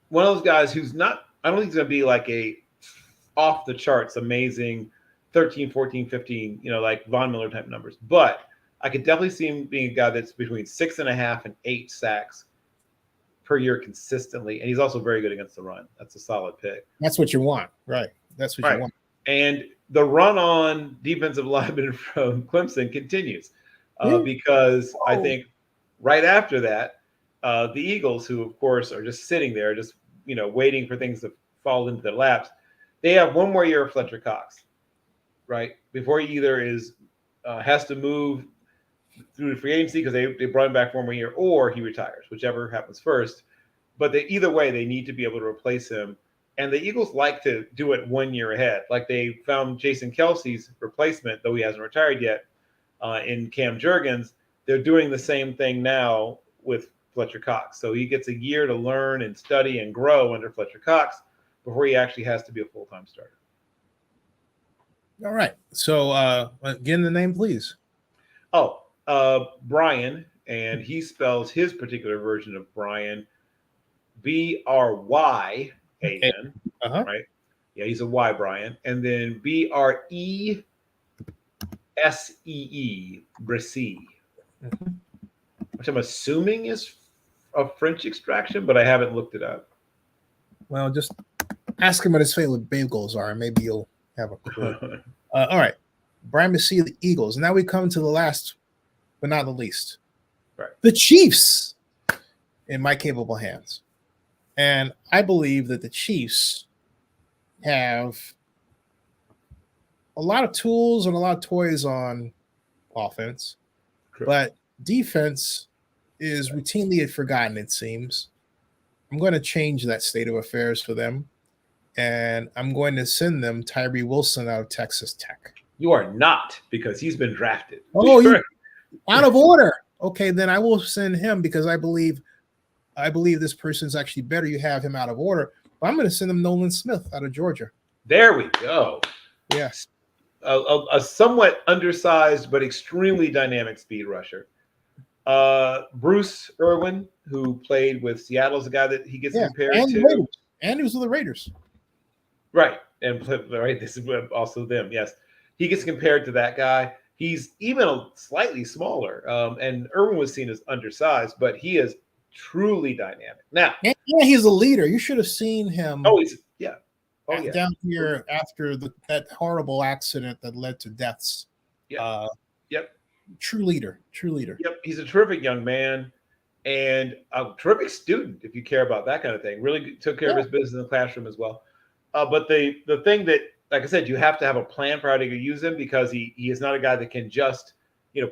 one of those guys who's not, I don't think he's going to be like a off the charts amazing 13, 14, 15, like Von Miller type numbers. But I could definitely see him being a guy that's between 6.5 and 8 sacks per year consistently. And he's also very good against the run. That's a solid pick. That's what you want. Right. That's what you want. And the run on defensive lineman from Clemson continues because I think right after that, the Eagles, who of course are just sitting there, just, waiting for things to fall into their laps. They have one more year of Fletcher Cox. Right before he either has to move through the free agency because they brought him back for 1 more year, or he retires, whichever happens first. But either way, they need to be able to replace him. And the Eagles like to do it 1 year ahead. Like they found Jason Kelsey's replacement, though he hasn't retired yet, in Cam Jurgens. They're doing the same thing now with Fletcher Cox. So he gets a year to learn and study and grow under Fletcher Cox before he actually has to be a full-time starter. All right. So again, the name, please. Brian, and he spells his particular version of Brian Bryan, right? Yeah, he's a Y Brian. And then Bresee, Bresee, which I'm assuming is a French extraction, but I haven't looked it up. Well, just ask him what his favorite bagels are, and maybe you'll have a clue. All right. Brian Bresee, the Eagles. Now we come to the last, but not the least. Right. The Chiefs in my capable hands. And I believe that the Chiefs have a lot of tools and a lot of toys on offense, but defense is routinely forgotten, it seems. I'm going to change that state of affairs for them. And I'm going to send them Tyree Wilson out of Texas Tech. You are not, because he's been drafted. Oh, you out of order. Okay, then I will send him because I believe this person's actually better. You have him out of order. But I'm going to send him Nolan Smith out of Georgia. There we go. Yes. A somewhat undersized but extremely dynamic speed rusher. Bruce Irwin, who played with Seattle, is a guy that he gets compared to. And he was with the Raiders. Right. And right, this is also them. Yes. He gets compared to that guy. He's even slightly smaller. And Irwin was seen as undersized, but he is truly dynamic. Now, yeah, he's a leader. You should have seen him. Down here after that horrible accident that led to deaths. Yep. True leader. Yep. He's a terrific young man and a terrific student, if you care about that kind of thing. Really took care of his business in the classroom as well. But the thing that, like I said, you have to have a plan for how to use him, because he is not a guy that can just,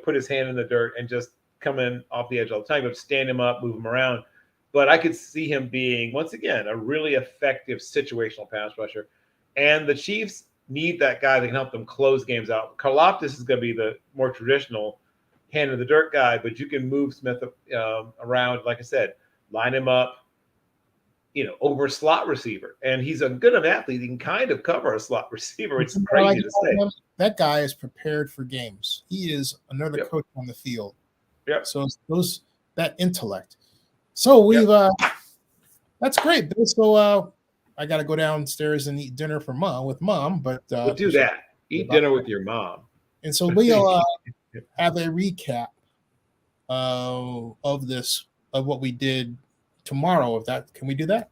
put his hand in the dirt and just come in off the edge all the time. You have to stand him up, move him around. But I could see him being, once again, a really effective situational pass rusher. And the Chiefs, need that guy that can help them close games out. Karlaftis is going to be the more traditional hand of the dirt guy, but you can move Smith around. Like I said, line him up, over slot receiver. And he's a good enough athlete. He can kind of cover a slot receiver. It's crazy to say. That guy is prepared for games. He is another coach on the field. Yep. So it's that intellect. So we've that's great. So I got to go downstairs and eat dinner with mom, but we'll do that. Eat dinner with your mom. And so we'll have a recap of what we did tomorrow. Can we do that?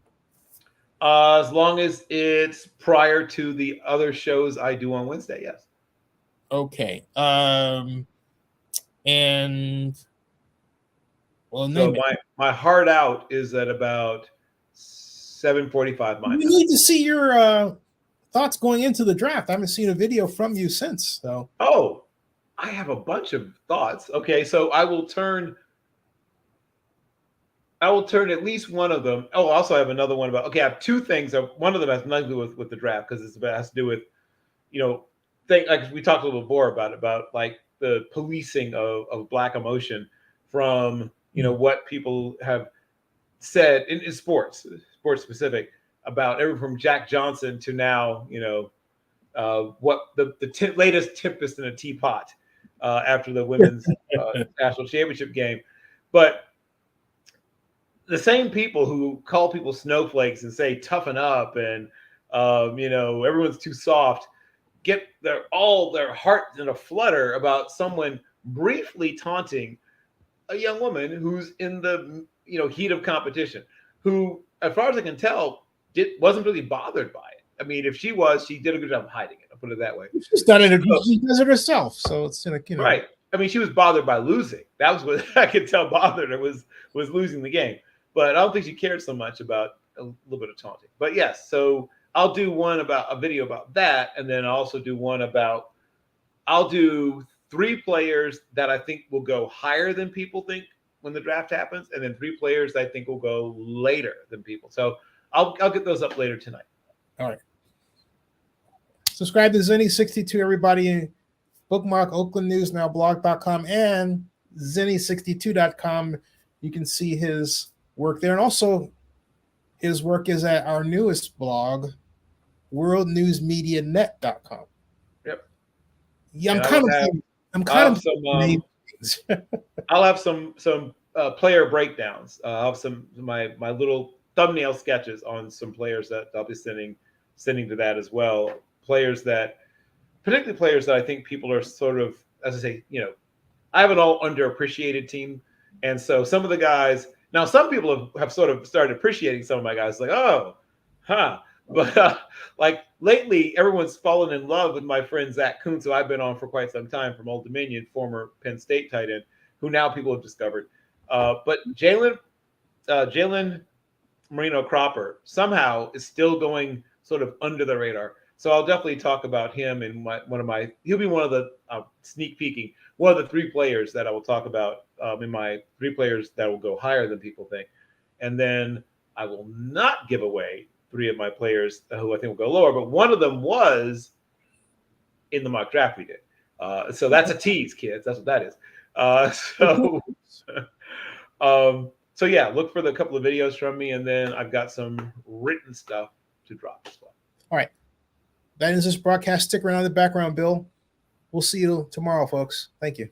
As long as it's prior to the other shows I do on Wednesday, yes. Okay. And so my heart out is at about 7:45. We need to see your thoughts going into the draft. I haven't seen a video from you since. So. Oh, I have a bunch of thoughts. Okay, so I will turn at least one of them. Oh, also I have another one about. Okay, I have two things. One of them has nothing to do with the draft because it has to do with, like we talked a little more about like the policing of Black emotion from what people have said in sports specific about everything from Jack Johnson to now what the latest tempest in a teapot after the women's national championship game. But the same people who call people snowflakes and say toughen up and everyone's too soft get their hearts in a flutter about someone briefly taunting a young woman who's in the heat of competition, who, as far as I can tell, wasn't really bothered by it. I mean, if she was, she did a good job of hiding it. I'll put it that way. She's done it. She does it herself, so it's right. I mean, she was bothered by losing. That was what I could tell bothered her was losing the game. But I don't think she cared so much about a little bit of taunting. But yes, so I'll do a video about that, and then I'll also do one about. I'll do 3 players that I think will go higher than people think when the draft happens, and then 3 players I think will go later than people. So I'll get those up later tonight. All right. Subscribe to Zennie62, everybody. Bookmark OaklandNewsNowBlog.com and Zennie62.com. You can see his work there. And also, his work is at our newest blog, WorldNewsMediaNet.com. Yep. Yeah, I'll have some player breakdowns. I'll have my little thumbnail sketches on some players that I'll be sending to that as well. Particularly players that I think people are sort of, as I say, I have an all underappreciated team. And so some of the guys, now some people have sort of started appreciating some of my guys, like, oh, huh. But like lately, everyone's fallen in love with my friend Zach Kuntz, who I've been on for quite some time from Old Dominion, former Penn State tight end, who now people have discovered. But Jalen Marino Cropper somehow is still going sort of under the radar. So I'll definitely talk about him in he'll be one of the sneak peeking, one of the 3 players that I will talk about in my 3 players that will go higher than people think. And then I will not give away 3 of my players who I think will go lower, but one of them was in the mock draft we did. So that's a tease, kids. That's what that is. So yeah, look for the couple of videos from me, and then I've got some written stuff to drop as well. All right. That ends this broadcast. Stick around in the background, Bill. We'll see you tomorrow, folks. Thank you.